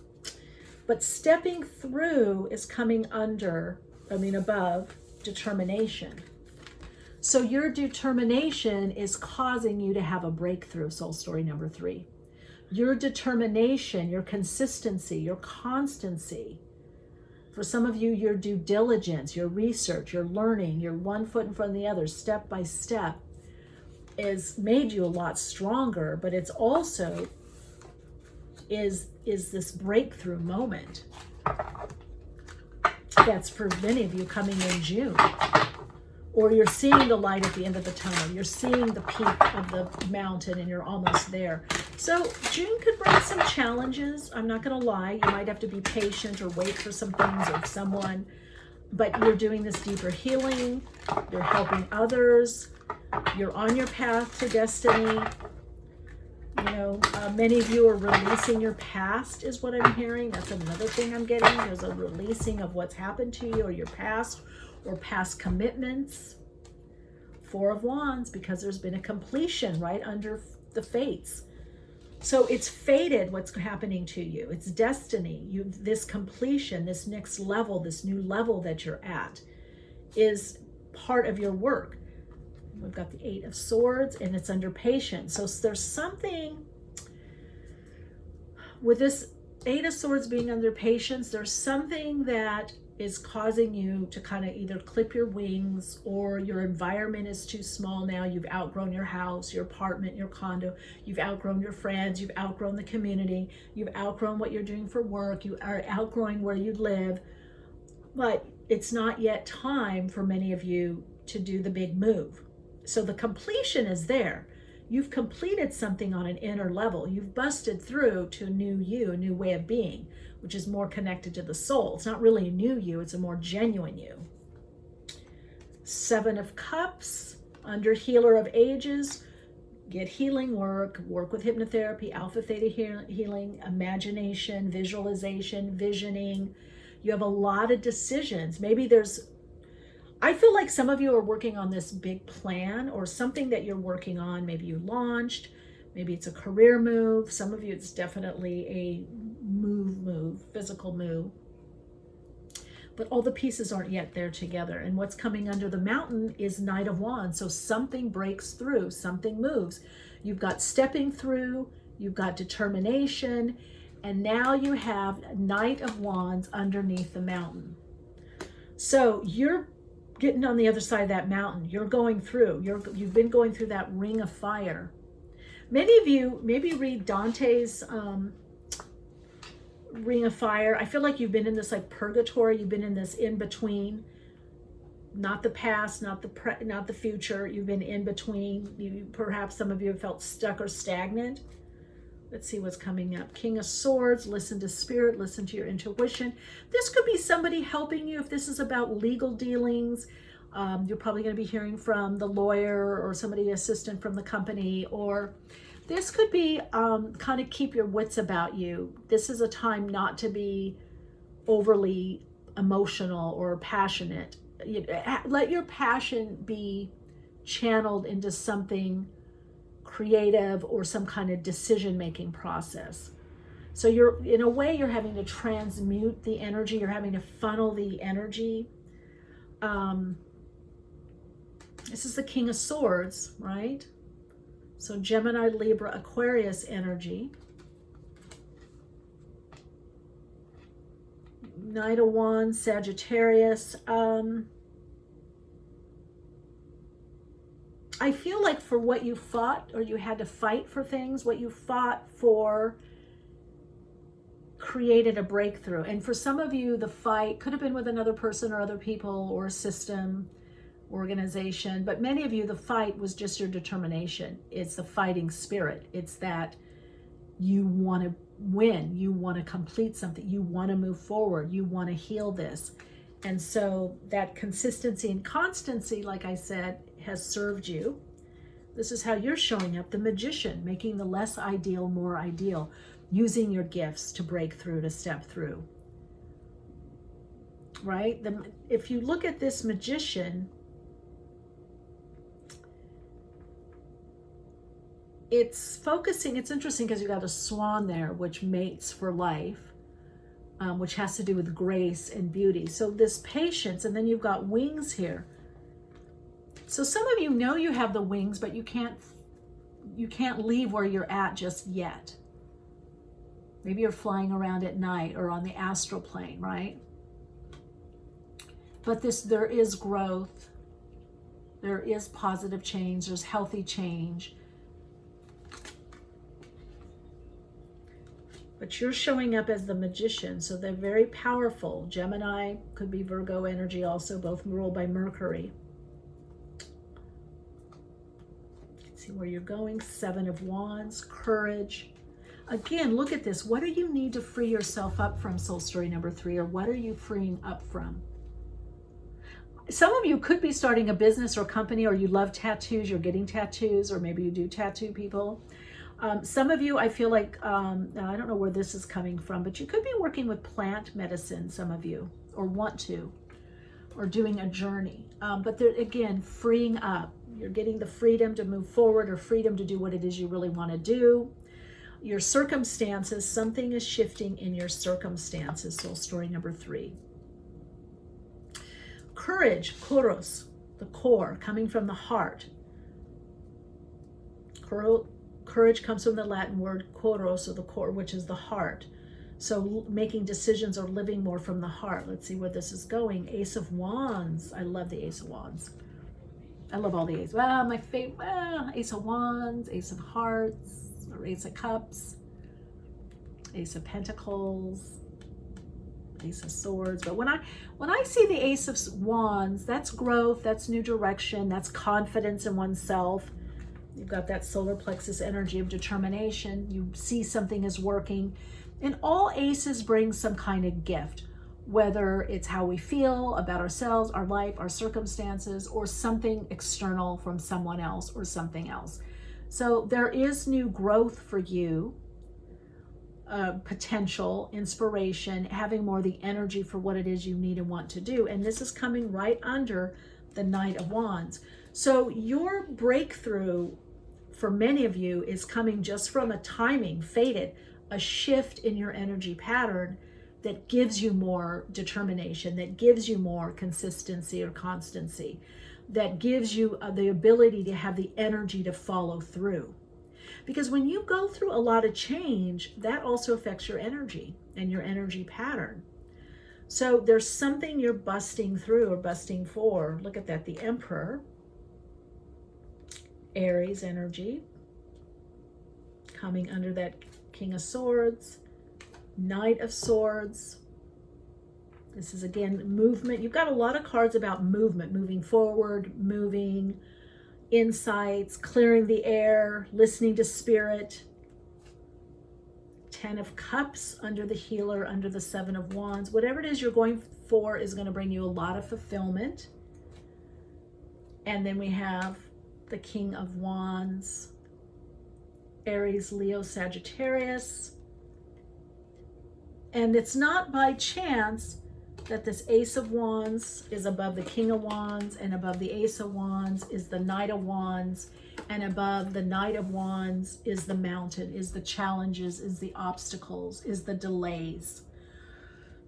Speaker 1: but stepping through is coming above determination. So your determination is causing you to have a breakthrough, soul story number 3. Your determination, your consistency, your constancy. For some of you, your due diligence, your research, your learning, your one foot in front of the other, step by step, has made you a lot stronger, but it's also is this breakthrough moment. That's for many of you coming in June. Or you're seeing the light at the end of the tunnel. You're seeing the peak of the mountain and you're almost there. So June could bring some challenges. I'm not going to lie. You might have to be patient or wait for some things or someone. But you're doing this deeper healing. You're helping others. You're on your path to destiny. You know, many of you are releasing your past is what I'm hearing. That's another thing I'm getting. There's a releasing of what's happened to you or your past or past commitments. 4 of Wands, because there's been a completion right under the Fates. So it's fated what's happening to you. It's destiny. This completion, this next level, this new level that you're at is part of your work. We've got the 8 of Swords and it's under Patience. So there's something with this 8 of Swords being under Patience, there's something that is causing you to kind of either clip your wings or your environment is too small now. You've outgrown your house, your apartment, your condo. You've outgrown your friends. You've outgrown the community. You've outgrown what you're doing for work. You are outgrowing where you live. But it's not yet time for many of you to do the big move. So the completion is there. You've completed something on an inner level. You've busted through to a new you, a new way of being, which is more connected to the soul. It's not really a new you, it's a more genuine you. 7 of Cups, under Healer of Ages, get healing work, work with hypnotherapy, alpha theta healing, imagination, visualization, visioning. You have a lot of decisions. Maybe I feel like some of you are working on this big plan or something that you're working on. Maybe you launched, maybe it's a career move. Some of you, it's definitely a move, physical move. But all the pieces aren't yet there together. And what's coming under the mountain is Knight of Wands. So something breaks through, something moves. You've got stepping through, you've got determination, and now you have Knight of Wands underneath the mountain. So you're getting on the other side of that mountain. You're going through. You've been going through that ring of fire. Many of you maybe read Dante's Ring of Fire. I feel like you've been in this like purgatory. You've been in this in between, not the past, not the future. You've been in between. Perhaps some of you have felt stuck or stagnant. Let's see what's coming up. King of Swords, listen to spirit, listen to your intuition. This could be somebody helping you. If this is about legal dealings, you're probably going to be hearing from the lawyer or somebody assistant from the company, or this could be kind of keep your wits about you. This is a time not to be overly emotional or passionate. Let your passion be channeled into something creative or some kind of decision-making process. So you're, in a way, you're having to transmute the energy. You're having to funnel the energy. This is the King of Swords, right? So Gemini, Libra, Aquarius energy. Knight of Wands, Sagittarius. I feel like for what you fought, or you had to fight for things, what you fought for created a breakthrough. And for some of you, the fight could have been with another person or other people or a system, organization. But many of you, the fight was just your determination. It's the fighting spirit. It's that you want to win. You want to complete something. You want to move forward. You want to heal this. And so that consistency and constancy, like I said, has served you. This is how you're showing up, the Magician, making the less ideal more ideal, using your gifts to break through, to step through. Right? If you look at this Magician, it's focusing, it's interesting because you got a swan there, which mates for life, which has to do with grace and beauty. So this patience, and then you've got wings here. So some of you know you have the wings, but you can't leave where you're at just yet. Maybe you're flying around at night or on the astral plane, right? But there is growth. There is positive change. There's healthy change. But you're showing up as the Magician, so they're very powerful. Gemini could be Virgo energy also, both ruled by Mercury. Let's see where you're going. Seven of Wands, courage. Again, look at this. What do you need to free yourself up from, soul story number 3, or what are you freeing up from? Some of you could be starting a business or company, or you love tattoos, you're getting tattoos, or maybe you do tattoo people. Some of you, I feel like, I don't know where this is coming from, but you could be working with plant medicine, some of you, or want to, or doing a journey. But there, again, freeing up. You're getting the freedom to move forward, or freedom to do what it is you really want to do. Your circumstances, something is shifting in your circumstances, soul story number 3. Courage, kouros, the core, coming from the heart. Courage comes from the Latin word kouros, or the core, which is the heart. So making decisions or living more from the heart. Let's see where this is going. Ace of Wands. I love the Ace of Wands. I love all the Aces. Well, my favorite, Ace of Wands, Ace of Hearts, or Ace of Cups, Ace of Pentacles, Ace of Swords. But when I see the Ace of Wands, that's growth, that's new direction, that's confidence in oneself. You've got that solar plexus energy of determination. You see something is working. And all aces bring some kind of gift, whether it's how we feel about ourselves, our life, our circumstances, or something external from someone else or something else. So there is new growth for you, potential, inspiration, having more the energy for what it is you need and want to do. And this is coming right under the Knight of Wands. So your breakthrough for many of you is coming just from a timing, fated, a shift in your energy pattern that gives you more determination, that gives you more consistency or constancy, that gives you the ability to have the energy to follow through. Because when you go through a lot of change, that also affects your energy and your energy pattern. So there's something you're busting through or busting for. Look at that, the Emperor, Aries energy, coming under that King of Swords, Knight of Swords. This is, again, movement. You've got a lot of cards about movement, moving forward, moving, insights, clearing the air, listening to spirit. 10 of Cups under the Healer, under the 7 of Wands. Whatever it is you're going for is going to bring you a lot of fulfillment. And then we have the King of Wands, Aries, Leo, Sagittarius. And it's not by chance that this Ace of Wands is above the King of Wands, and above the Ace of Wands is the Knight of Wands, and above the Knight of Wands is the Mountain, is the challenges, is the obstacles, is the delays.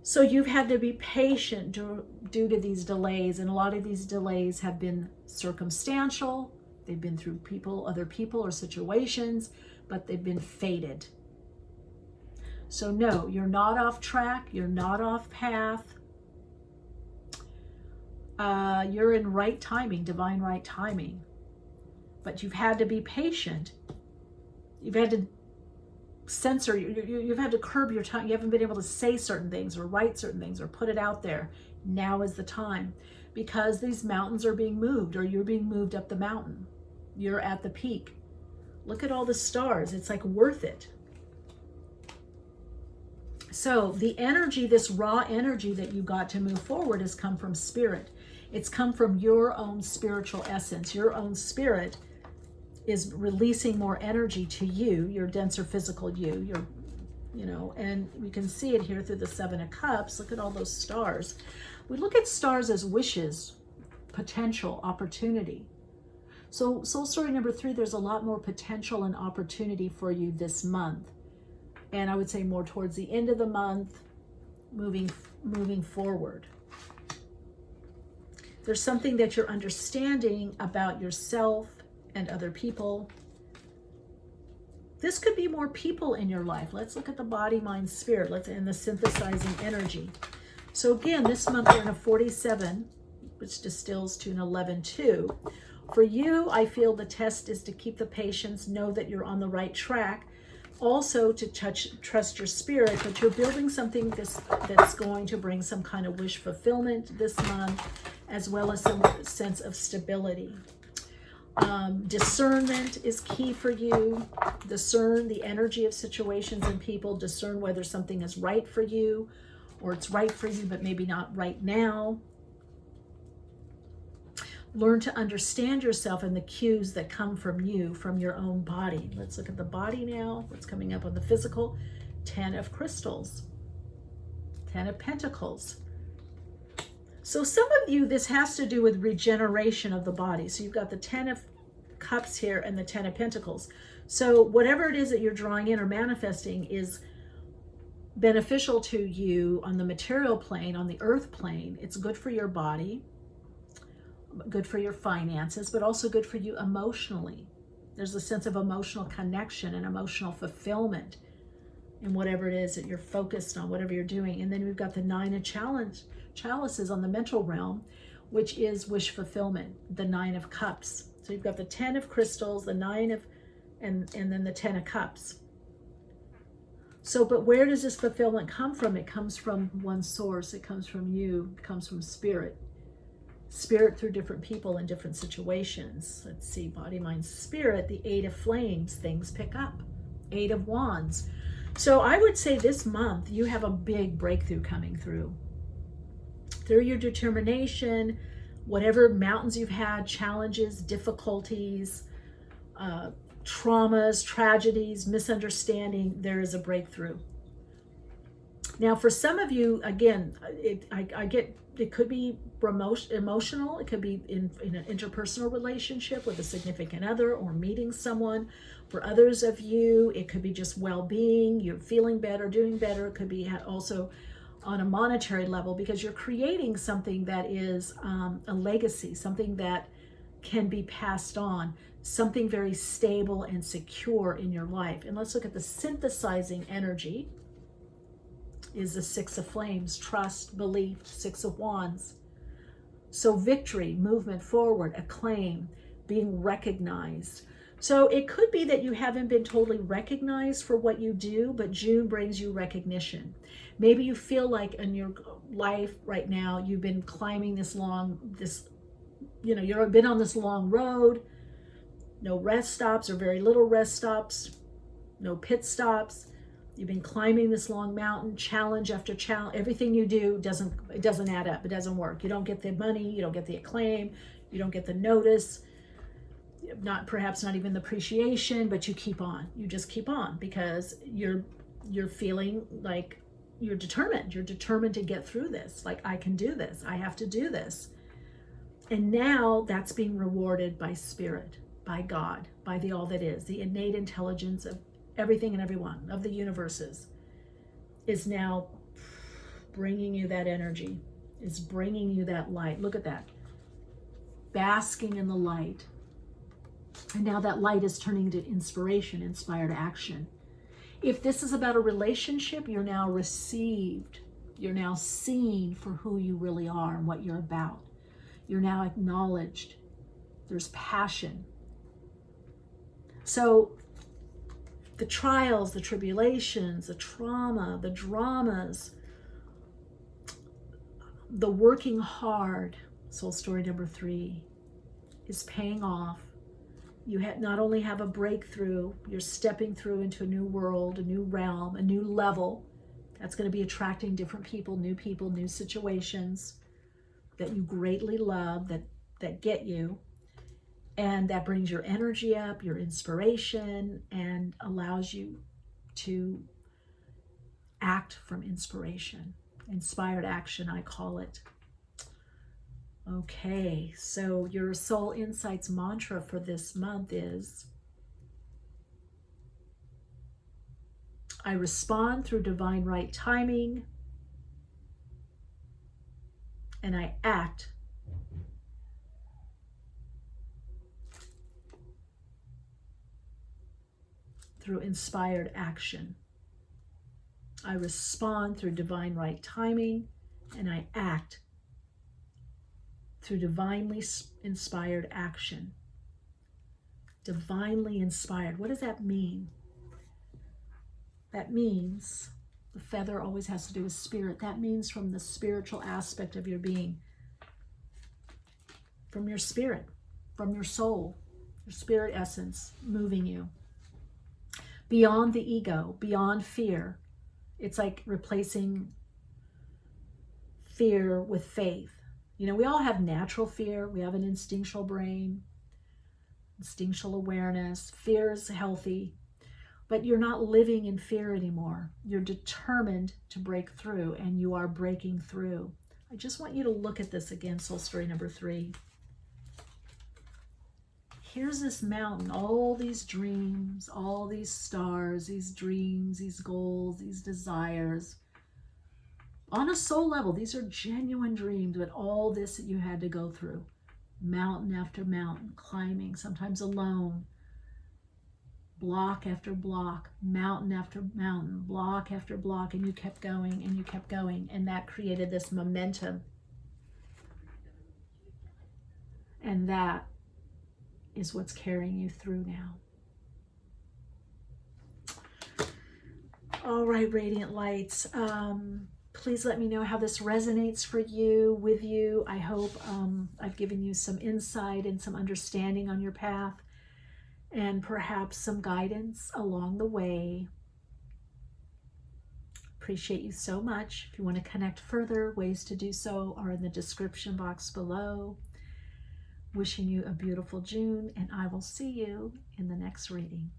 Speaker 1: So you've had to be patient due to these delays, and a lot of these delays have been circumstantial. They've been through people, other people or situations, but they've been fated. So no, you're not off track, you're not off path. You're in right timing, divine right timing. But you've had to be patient. You've had to censor, you've had to curb your tongue. You haven't been able to say certain things or write certain things or put it out there. Now is the time, because these mountains are being moved, or you're being moved up the mountain. You're at the peak. Look at all the stars. It's like worth it. So the energy, this raw energy that you got to move forward, has come from spirit. It's come from your own spiritual essence. Your own spirit is releasing more energy to you, your denser physical you, and we can see it here through the Seven of Cups. Look at all those stars. We look at stars as wishes, potential, opportunity. So soul story number 3, there's a lot more potential and opportunity for you this month. And I would say more towards the end of the month, moving forward. There's something that you're understanding about yourself and other people. This could be more people in your life. Let's look at the body, mind, spirit. And the synthesizing energy. So again, this month we're in a 47, which distills to an 11-2. For you, I feel the test is to keep the patience, know that you're on the right track. Also to trust your spirit, but you're building something that's going to bring some kind of wish fulfillment this month, as well as some sense of stability. Discernment is key for you. Discern the energy of situations and people. Discern whether something is right for you, or it's right for you, but maybe not right now. Learn to understand yourself and the cues that come from you, from your own body. Let's look at the body now. What's coming up on the physical? 10 of crystals, 10 of pentacles. So some of you, this has to do with regeneration of the body. So you've got the 10 of cups here and the 10 of pentacles. So whatever it is that you're drawing in or manifesting is beneficial to you on the material plane, on the earth plane. It's good for your body, good for your finances, but also good for you emotionally. There's a sense of emotional connection and emotional fulfillment in whatever it is that you're focused on, whatever you're doing. And then we've got the 9 of chalices on the mental realm, which is wish fulfillment, the 9 of cups. So you've got the 10 of crystals, the 9 of, and then the 10 of cups. So, but where does this fulfillment come from? It comes from one source. It comes from you. It comes from spirit. Spirit through different people in different situations. Let's see, body, mind, spirit, the 8 of flames, things pick up. 8 of wands. So I would say this month you have a big breakthrough coming through your determination, whatever mountains you've had, challenges, difficulties, traumas, tragedies, misunderstanding, there is a breakthrough. Now, for some of you, again, it could be emotional. It could be in an interpersonal relationship with a significant other or meeting someone. For others of you, it could be just well-being. You're feeling better, doing better. It could be also on a monetary level, because you're creating something that is a legacy, something that can be passed on, something very stable and secure in your life. And let's look at the synthesizing energy. Is the 6 of flames, trust, belief, 6 of wands. So victory, movement forward, acclaim, being recognized. So it could be that you haven't been totally recognized for what you do, but June brings you recognition. Maybe you feel like in your life right now, you've been climbing you've been on this long road, no rest stops or very little rest stops, no pit stops. You've been climbing this long mountain, challenge after challenge. Everything you do doesn't add up. It doesn't work. You don't get the money. You don't get the acclaim. You don't get the notice. Perhaps not even the appreciation, but you keep on. You just keep on because you're feeling like you're determined. You're determined to get through this. Like, I can do this. I have to do this. And now that's being rewarded by Spirit, by God, by the all that is, the innate intelligence of everything and everyone, of the universes, is now bringing you that energy, is bringing you that light. Look at that. Basking in the light. And now that light is turning to inspiration, inspired action. If this is about a relationship, you're now received. You're now seen for who you really are and what you're about. You're now acknowledged. There's passion. So the trials, the tribulations, the trauma, the dramas, the working hard, soul story number 3, is paying off. You not only have a breakthrough, you're stepping through into a new world, a new realm, a new level. That's going to be attracting different people, new situations that you greatly love, that get you. And that brings your energy up, your inspiration, and allows you to act from inspiration. Inspired action, I call it. Okay, so your Soul Insights mantra for this month is, I respond through divine right timing, and I act through inspired action. I respond through divine right timing, and I act through divinely inspired action. Divinely inspired. What does that mean? That means, the feather always has to do with spirit. That means from the spiritual aspect of your being. From your spirit, from your soul, your spirit essence moving you. Beyond the ego, beyond fear. It's like replacing fear with faith. You know, we all have natural fear. We have an instinctual brain, instinctual awareness. Fear is healthy, but you're not living in fear anymore. You're determined to break through, and you are breaking through. I just want you to look at this again, soul story number 3. Here's this mountain, all these dreams, all these stars, these dreams, these goals, these desires. On a soul level, these are genuine dreams, but all this that you had to go through. Mountain after mountain, climbing, sometimes alone. Block after block, mountain after mountain, block after block, and you kept going and you kept going. And that created this momentum. And that is what's carrying you through now. All right, Radiant Lights. Please let me know how this resonates for you, with you. I hope I've given you some insight and some understanding on your path, and perhaps some guidance along the way. Appreciate you so much. If you want to connect further, ways to do so are in the description box below. Wishing you a beautiful June, and I will see you in the next reading.